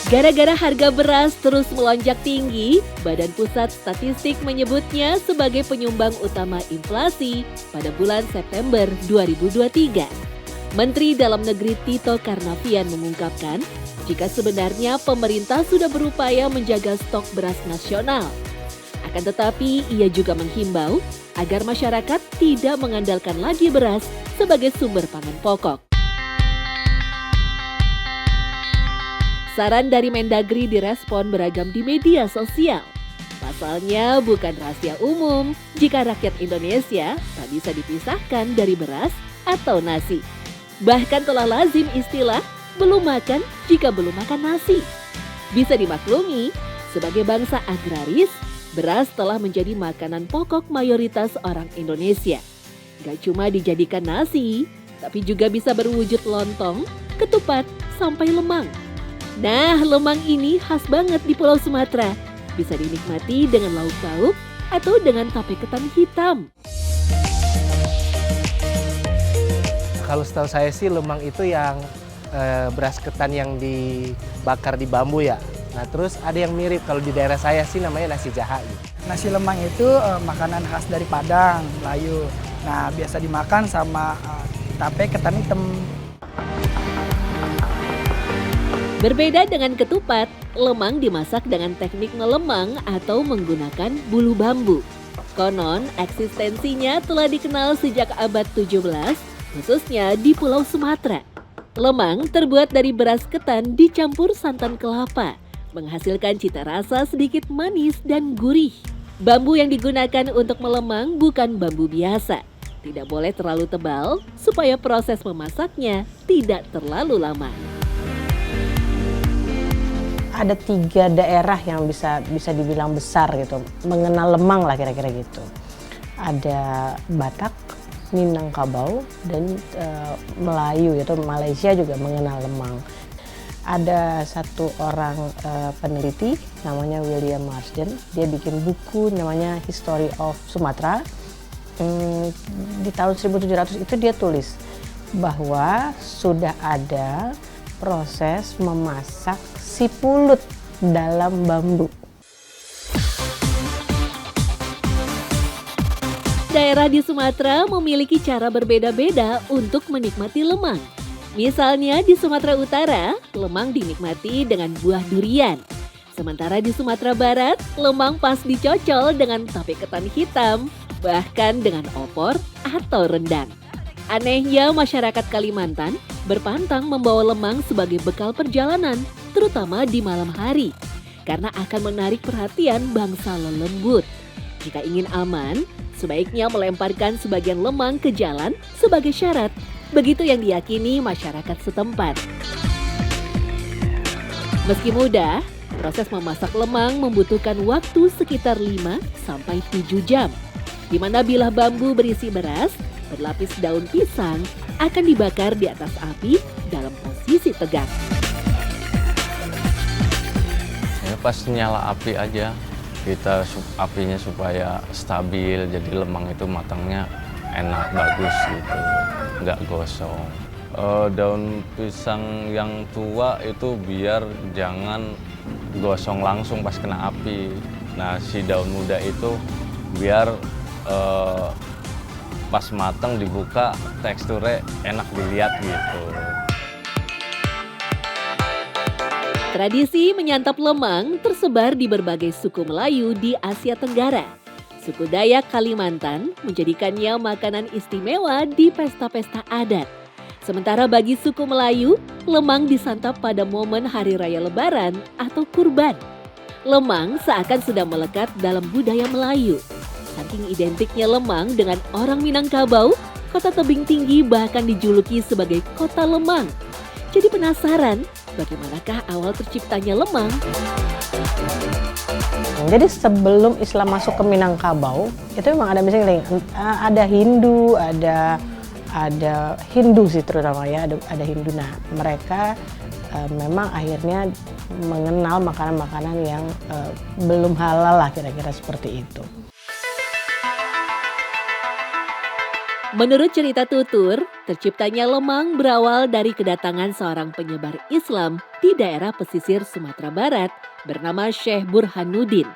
Gara-gara harga beras terus melonjak tinggi, Badan Pusat Statistik menyebutnya sebagai penyumbang utama inflasi pada bulan September 2023. Menteri Dalam Negeri Tito Karnavian mengungkapkan, jika sebenarnya pemerintah sudah berupaya menjaga stok beras nasional. Akan tetapi, ia juga menghimbau agar masyarakat tidak mengandalkan lagi beras sebagai sumber pangan pokok. Saran dari Mendagri direspon beragam di media sosial. Pasalnya bukan rahasia umum jika rakyat Indonesia tak bisa dipisahkan dari beras atau nasi. Bahkan telah lazim istilah belum makan jika belum makan nasi. Bisa dimaklumi, sebagai bangsa agraris, beras telah menjadi makanan pokok mayoritas orang Indonesia. Gak cuma dijadikan nasi, tapi juga bisa berwujud lontong, ketupat, sampai lemang. Nah, lemang ini khas banget di Pulau Sumatera. Bisa dinikmati dengan lauk pauk atau dengan tape ketan hitam. Kalau setahu saya sih lemang itu yang beras ketan yang dibakar di bambu ya. Nah terus ada yang mirip kalau di daerah saya sih namanya nasi jaha. Nasi lemang itu makanan khas dari Padang, Melayu. Nah biasa dimakan sama tape ketan hitam. Berbeda dengan ketupat, lemang dimasak dengan teknik melemang atau menggunakan bulu bambu. Konon, eksistensinya telah dikenal sejak abad 17, khususnya di Pulau Sumatera. Lemang terbuat dari beras ketan dicampur santan kelapa, menghasilkan cita rasa sedikit manis dan gurih. Bambu yang digunakan untuk melemang bukan bambu biasa. Tidak boleh terlalu tebal supaya proses memasaknya tidak terlalu lama. Ada 3 daerah yang bisa dibilang besar gitu, mengenal lemang lah kira-kira gitu. Ada Batak, Minangkabau, dan Melayu, yaitu Malaysia juga mengenal lemang. Ada satu orang peneliti namanya William Marsden, dia bikin buku namanya History of Sumatra. Di tahun 1700 itu dia tulis bahwa sudah ada proses memasak si pulut dalam bambu. Daerah di Sumatera memiliki cara berbeda-beda untuk menikmati lemang. Misalnya di Sumatera Utara, lemang dinikmati dengan buah durian. Sementara di Sumatera Barat, lemang pas dicocol dengan tape ketan hitam, bahkan dengan opor atau rendang. Anehnya masyarakat Kalimantan berpantang membawa lemang sebagai bekal perjalanan, terutama di malam hari, karena akan menarik perhatian bangsa lelembut. Jika ingin aman, sebaiknya melemparkan sebagian lemang ke jalan sebagai syarat. Begitu yang diyakini masyarakat setempat. Meski mudah, proses memasak lemang membutuhkan waktu sekitar 5-7 jam. Di mana bilah bambu berisi beras, berlapis daun pisang, akan dibakar di atas api dalam posisi tegak. Ya pas nyala api aja, kita apinya supaya stabil, jadi lemang itu matangnya enak, bagus gitu, nggak gosong. Daun pisang yang tua itu biar jangan gosong langsung pas kena api. Nah si daun muda itu biar pas matang dibuka teksturnya enak dilihat gitu. Tradisi menyantap lemang tersebar di berbagai suku Melayu di Asia Tenggara. Suku Dayak Kalimantan menjadikannya makanan istimewa di pesta-pesta adat. Sementara bagi suku Melayu, lemang disantap pada momen Hari Raya Lebaran atau Kurban. Lemang seakan sudah melekat dalam budaya Melayu. Saking identiknya lemang dengan orang Minangkabau, kota tebing tinggi bahkan dijuluki sebagai kota lemang. Jadi penasaran, bagaimanakah awal terciptanya lemang? Jadi sebelum Islam masuk ke Minangkabau, itu memang ada misalnya ada Hindu, ada Hindu sih terutama ya, ada Hindu. Nah mereka memang akhirnya mengenal makanan-makanan yang belum halal lah, kira-kira seperti itu. Menurut cerita tutur, terciptanya lemang berawal dari kedatangan seorang penyebar Islam di daerah pesisir Sumatera Barat bernama Syekh Burhanuddin.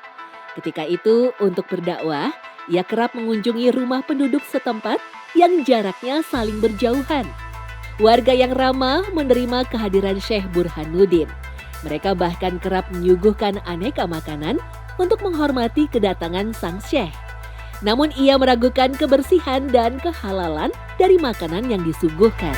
Ketika itu, untuk berdakwah, ia kerap mengunjungi rumah penduduk setempat yang jaraknya saling berjauhan. Warga yang ramah menerima kehadiran Syekh Burhanuddin. Mereka bahkan kerap menyuguhkan aneka makanan untuk menghormati kedatangan sang Syekh. Namun ia meragukan kebersihan dan kehalalan dari makanan yang disuguhkan.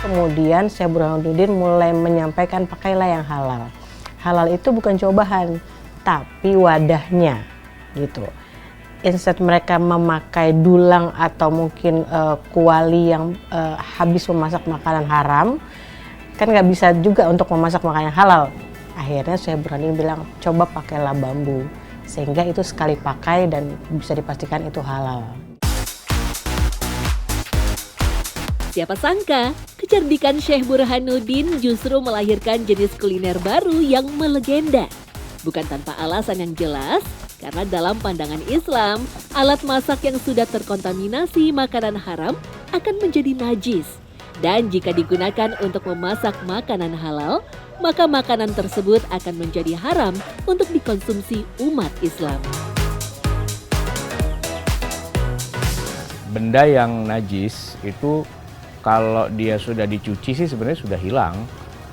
Kemudian Syekh Burhanuddin mulai menyampaikan pakailah yang halal. Halal itu bukan cobaan, tapi wadahnya gitu. Instead mereka memakai dulang atau mungkin kuali yang habis memasak makanan haram, kan nggak bisa juga untuk memasak makanan halal. Akhirnya Syekh Burhanuddin bilang, coba pakailah bambu. Sehingga itu sekali pakai dan bisa dipastikan itu halal. Siapa sangka, kecerdikan Syekh Burhanuddin justru melahirkan jenis kuliner baru yang melegenda. Bukan tanpa alasan yang jelas, karena dalam pandangan Islam, alat masak yang sudah terkontaminasi makanan haram akan menjadi najis. Dan jika digunakan untuk memasak makanan halal, maka makanan tersebut akan menjadi haram untuk dikonsumsi umat Islam. Benda yang najis itu kalau dia sudah dicuci sih sebenarnya sudah hilang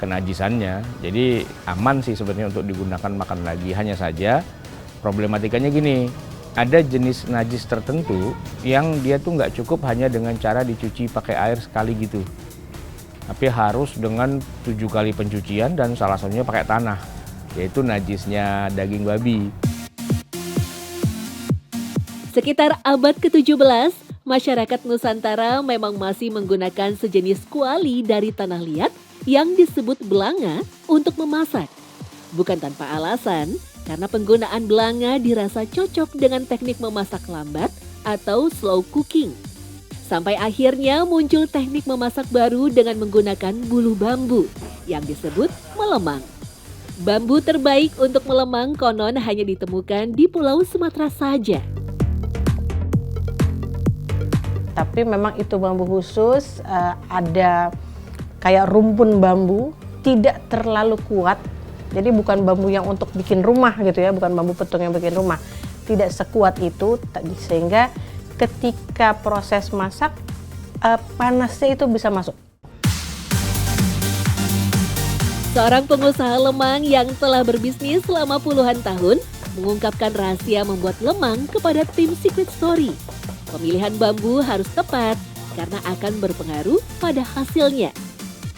kenajisannya. Jadi aman sih sebenarnya untuk digunakan makan lagi. Hanya saja problematikanya gini, ada jenis najis tertentu yang dia tuh nggak cukup hanya dengan cara dicuci pakai air sekali gitu. Tapi harus dengan 7 kali pencucian dan salah satunya pakai tanah, yaitu najisnya daging babi. Sekitar abad ke-17, masyarakat Nusantara memang masih menggunakan sejenis kuali dari tanah liat yang disebut belanga untuk memasak. Bukan tanpa alasan, karena penggunaan belanga dirasa cocok dengan teknik memasak lambat atau slow cooking. Sampai akhirnya muncul teknik memasak baru dengan menggunakan bulu bambu yang disebut melemang. Bambu terbaik untuk melemang konon hanya ditemukan di Pulau Sumatera saja. Tapi memang itu bambu khusus, ada kayak rumpun bambu, tidak terlalu kuat. Jadi bukan bambu yang untuk bikin rumah gitu ya, bukan bambu petung yang bikin rumah. Tidak sekuat itu, sehingga ketika proses masak, panasnya itu bisa masuk. Seorang pengusaha lemang yang telah berbisnis selama puluhan tahun mengungkapkan rahasia membuat lemang kepada tim Secret Story. Pemilihan bambu harus tepat karena akan berpengaruh pada hasilnya.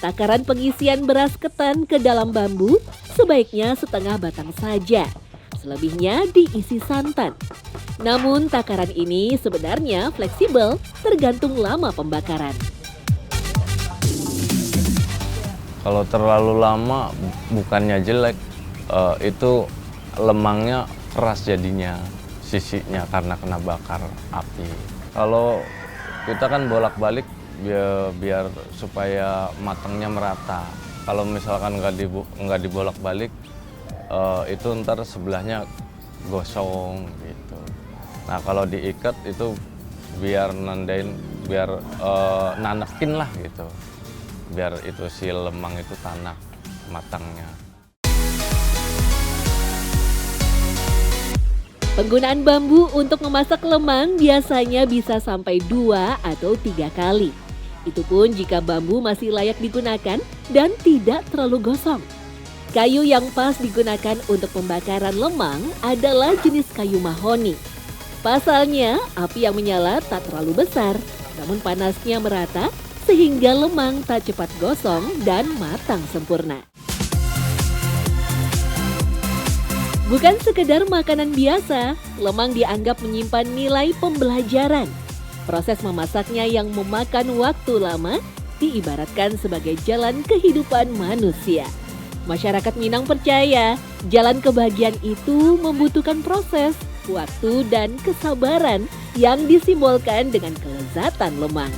Takaran pengisian beras ketan ke dalam bambu sebaiknya setengah batang saja. Selebihnya diisi santan. Namun takaran ini sebenarnya fleksibel tergantung lama pembakaran. Kalau terlalu lama bukannya jelek, itu lemangnya keras jadinya, sisinya karena kena bakar api. Kalau kita kan bolak-balik biar supaya matangnya merata. Kalau misalkan nggak dibolak-balik, itu ntar sebelahnya gosong gitu. Nah kalau diikat itu biar nandain, biar nanekin lah gitu. Biar itu si lemang itu tanak matangnya. Penggunaan bambu untuk memasak lemang biasanya bisa sampai 2 atau 3 kali. Itu pun jika bambu masih layak digunakan dan tidak terlalu gosong. Kayu yang pas digunakan untuk pembakaran lemang adalah jenis kayu mahoni. Pasalnya, api yang menyala tak terlalu besar, namun panasnya merata sehingga lemang tak cepat gosong dan matang sempurna. Bukan sekedar makanan biasa, lemang dianggap menyimpan nilai pembelajaran. Proses memasaknya yang memakan waktu lama diibaratkan sebagai jalan kehidupan manusia. Masyarakat Minang percaya jalan kebahagiaan itu membutuhkan proses, waktu, dan kesabaran yang disimbolkan dengan kelezatan lemang.